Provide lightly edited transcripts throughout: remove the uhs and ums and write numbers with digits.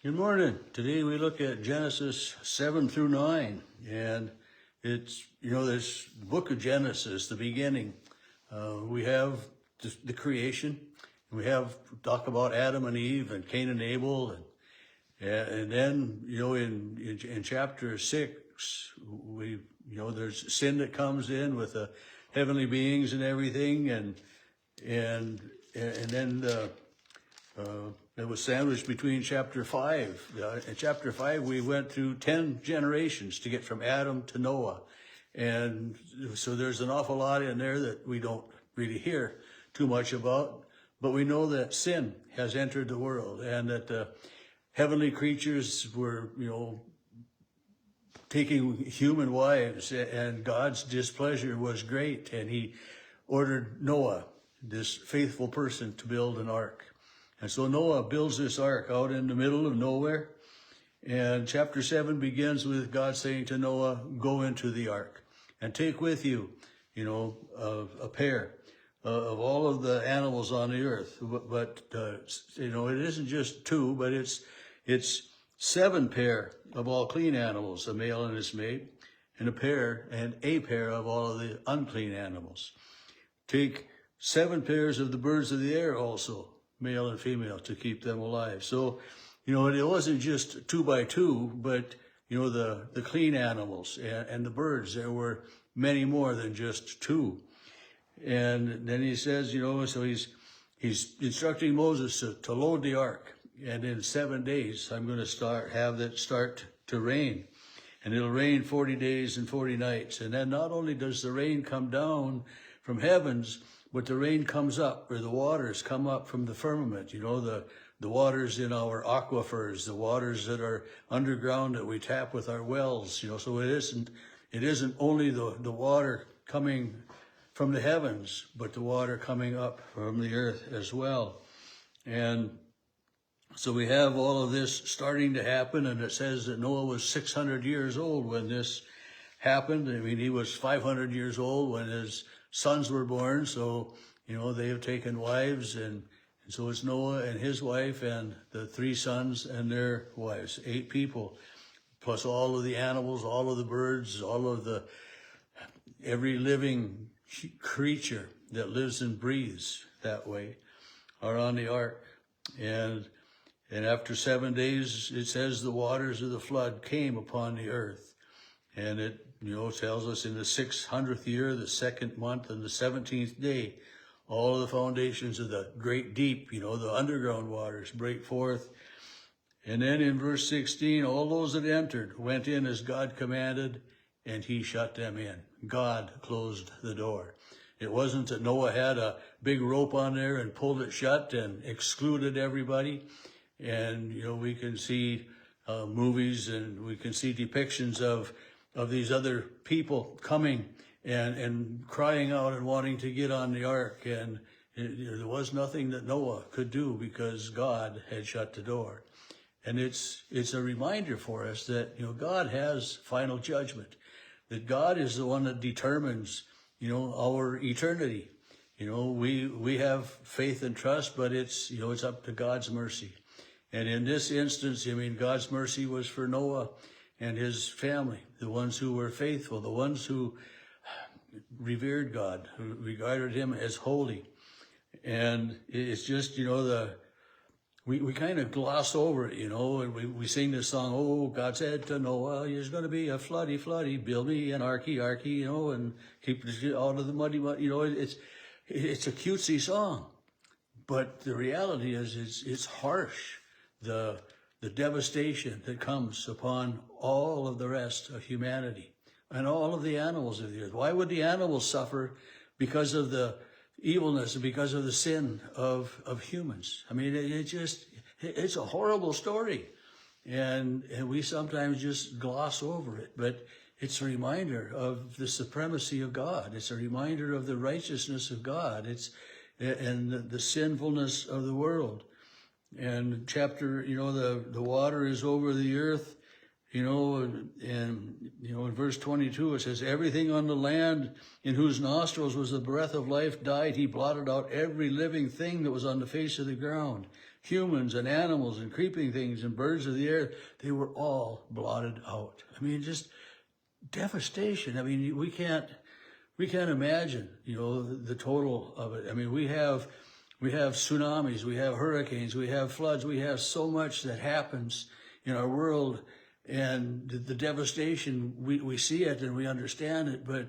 Good morning. Today we look at Genesis 7 through 9. And it's, this book of Genesis, the beginning. We have the creation. We have talk about Adam and Eve and Cain and Abel. And then, in chapter 6, there's sin that comes in with the heavenly beings and everything. And then it was sandwiched between chapter 5. In chapter 5, we went through 10 generations to get from Adam to Noah. And so there's an awful lot in there that we don't really hear too much about. But we know that sin has entered the world and that the heavenly creatures were, taking human wives, and God's displeasure was great. And he ordered Noah, this faithful person, to build an ark. And so Noah builds this ark out in the middle of nowhere. And chapter 7 begins with God saying to Noah, go into the ark and take with you, a pair of all of the animals on the earth. But it isn't just two, but it's 7 pair of all clean animals, a male and his mate, and a pair of all of the unclean animals. Take 7 pairs of the birds of the air also, male and female, to keep them alive. So, it wasn't just 2 by 2, but, the clean animals and the birds. There were many more than just 2. And then he says, so he's instructing Moses to load the ark. And in 7 days, I'm going to have it start to rain. And it'll rain 40 days and 40 nights. And then not only does the rain come down from heavens, but the rain comes up, or the waters come up from the firmament, the waters in our aquifers, the waters that are underground that we tap with our wells, so it isn't only the water coming from the heavens, but the water coming up from the earth as well. And so we have all of this starting to happen, and it says that Noah was 600 years old when this happened. I mean, he was 500 years old when his sons were born, so, they have taken wives, and so it's Noah and his wife and the 3 sons and their wives, 8 people, plus all of the animals, all of the birds, every living creature that lives and breathes that way are on the ark. And after 7 days, it says the waters of the flood came upon the earth. And it, tells us in the 600th year, the 2nd month, and the 17th day, all of the foundations of the great deep, the underground waters break forth. And then in verse 16, all those that entered went in as God commanded, and he shut them in. God closed the door. It wasn't that Noah had a big rope on there and pulled it shut and excluded everybody. And, we can see movies and we can see depictions of these other people coming and crying out and wanting to get on the ark. And there was nothing that Noah could do because God had shut the door. And it's a reminder for us that, God has final judgment, that God is the one that determines, our eternity. We have faith and trust, but it's up to God's mercy. And in this instance, God's mercy was for Noah and his family, the ones who were faithful, the ones who revered God, who regarded him as holy. And it's just, we kind of gloss over it, and we sing this song, oh, God said to Noah, there's going to be a floody, build me an arky, and keep it out of the muddy, it's a cutesy song. But the reality is it's harsh, the devastation that comes upon all of the rest of humanity and all of the animals of the earth. Why would the animals suffer? Because of the evilness and because of the sin of humans. It's a horrible story. And we sometimes just gloss over it, but it's a reminder of the supremacy of God. It's a reminder of the righteousness of God. And the sinfulness of the world. And chapter, the water is over the earth, and in verse 22, it says, everything on the land in whose nostrils was the breath of life died. He blotted out every living thing that was on the face of the ground. humans and animals and creeping things and birds of the air, they were all blotted out. I mean, just devastation. I mean, we can't imagine, the total of it. I mean, we have tsunamis, we have hurricanes, we have floods, we have so much that happens in our world, and the devastation, we see it and we understand it, but,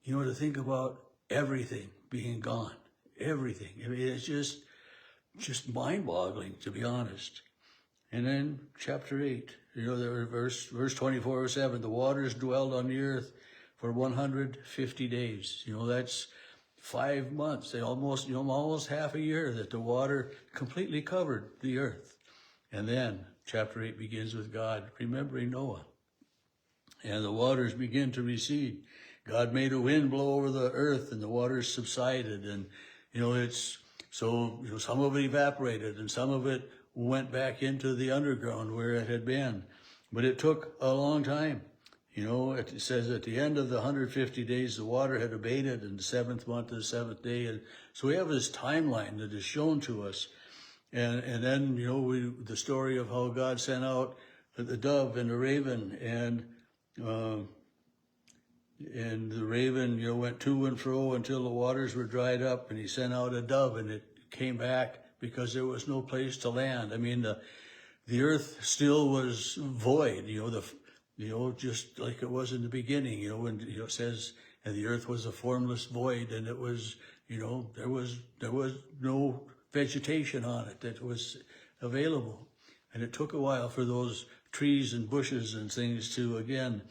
to think about everything being gone, everything. I mean, it's just mind-boggling, to be honest. And then chapter 8, verse 24 or 7, the waters dwelled on the earth for 150 days. That's 5 months. They almost half a year that the water completely covered the earth. And then chapter 8 begins with God remembering Noah. And the waters begin to recede. God made a wind blow over the earth and the waters subsided. And, some of it evaporated and some of it went back into the underground where it had been. But it took a long time. It says at the end of the 150 days, the water had abated in the 7th month of the 7th day. And so we have this timeline that is shown to us. And then, the story of how God sent out the dove and the raven, and the raven, went to and fro until the waters were dried up, and he sent out a dove, and it came back because there was no place to land. I mean, the earth still was void, just like it was in the beginning, when it says, and the earth was a formless void, and it was, there was no vegetation on it that was available. And it took a while for those trees and bushes and things to again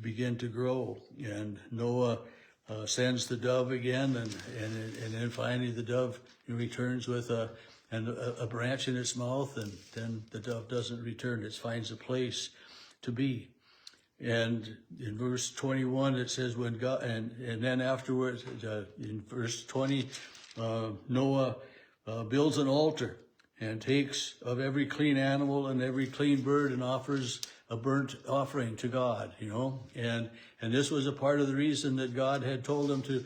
begin to grow. And Noah sends the dove again, and then finally the dove returns with a branch in its mouth, and then the dove doesn't return. It finds a place to be. And in verse 21, it says, when God, and then afterwards, in verse 20, Noah builds an altar and takes of every clean animal and every clean bird and offers a burnt offering to God, And this was a part of the reason that God had told him to,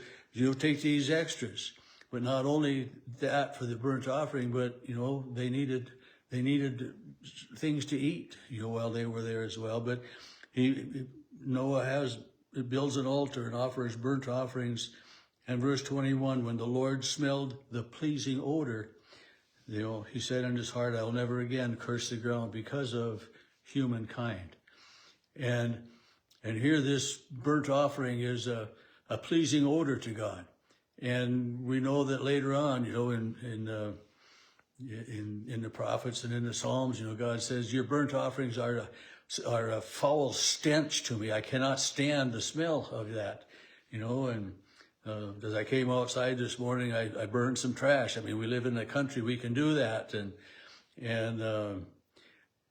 take these extras. But not only that for the burnt offering, but, they needed things to eat, while they were there as well. But Noah builds an altar and offers burnt offerings. And verse 21, when the Lord smelled the pleasing odor, he said in his heart, I'll never again curse the ground because of humankind. And here this burnt offering is a pleasing odor to God. And we know that later on, in the prophets and in the Psalms, God says, your burnt offerings are a foul stench to me. I cannot stand the smell of that, and as I came outside this morning, I burned some trash. I mean, we live in the country, we can do that. And the,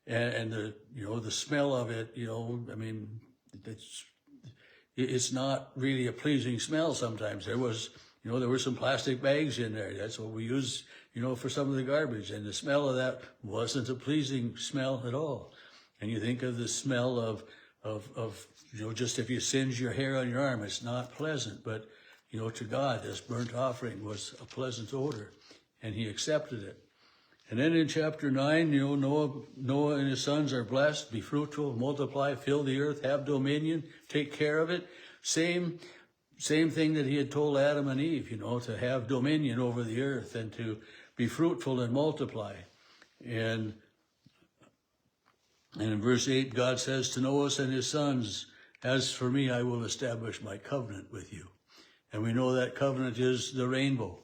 the smell of it, I mean, it's not really a pleasing smell sometimes. There were some plastic bags in there. That's what we use, for some of the garbage. And the smell of that wasn't a pleasing smell at all. And you think of the smell of just if you singe your hair on your arm, it's not pleasant. But, to God, this burnt offering was a pleasant odor, and he accepted it. And then in chapter 9, Noah and his sons are blessed, be fruitful, multiply, fill the earth, have dominion, take care of it. Same thing that he had told Adam and Eve, to have dominion over the earth and to be fruitful and multiply. And in verse 8, God says to Noah and his sons, as for me, I will establish my covenant with you. And we know that covenant is the rainbow.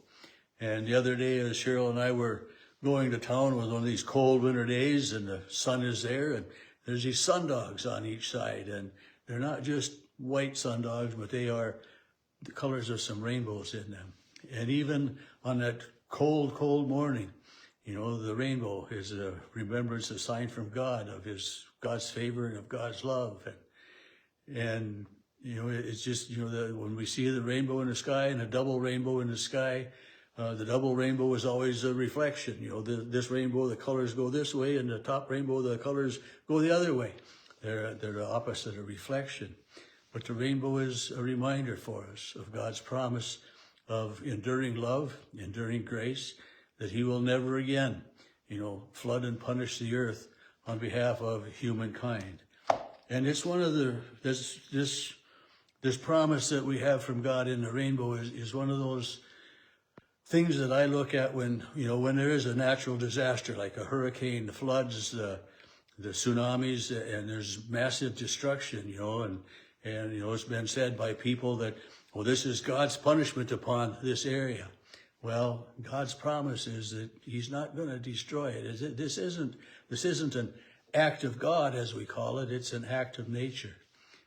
And the other day, as Cheryl and I were going to town with one of these cold winter days, and the sun is there, and there's these sundogs on each side. And they're not just white sundogs, but they are the colors of some rainbows in them. And even on that cold, cold morning, the rainbow is a remembrance, a sign from God of God's favor and of God's love. And it's just, when we see the rainbow in the sky and a double rainbow in the sky, the double rainbow is always a reflection. This rainbow, the colors go this way, and the top rainbow, the colors go the other way. They're the opposite, a reflection. But the rainbow is a reminder for us of God's promise of enduring love, enduring grace, that he will never again, flood and punish the earth on behalf of humankind. And it's one of this promise that we have from God in the rainbow is one of those things that I look at when there is a natural disaster like a hurricane, the floods, the tsunamis, and there's massive destruction, and it's been said by people that, well, this is God's punishment upon this area. Well, God's promise is that he's not going to destroy it. This isn't an act of God, as we call it. It's an act of nature,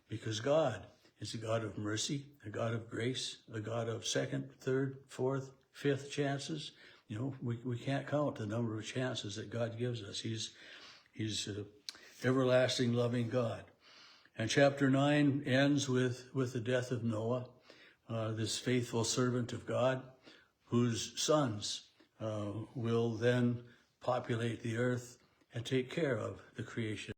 because God is a God of mercy, a God of grace, a God of second, third, fourth, fifth chances. We can't count the number of chances that God gives us. He's an everlasting, loving God. And chapter 9 ends with the death of Noah, this faithful servant of God, whose sons will then populate the earth and take care of the creation.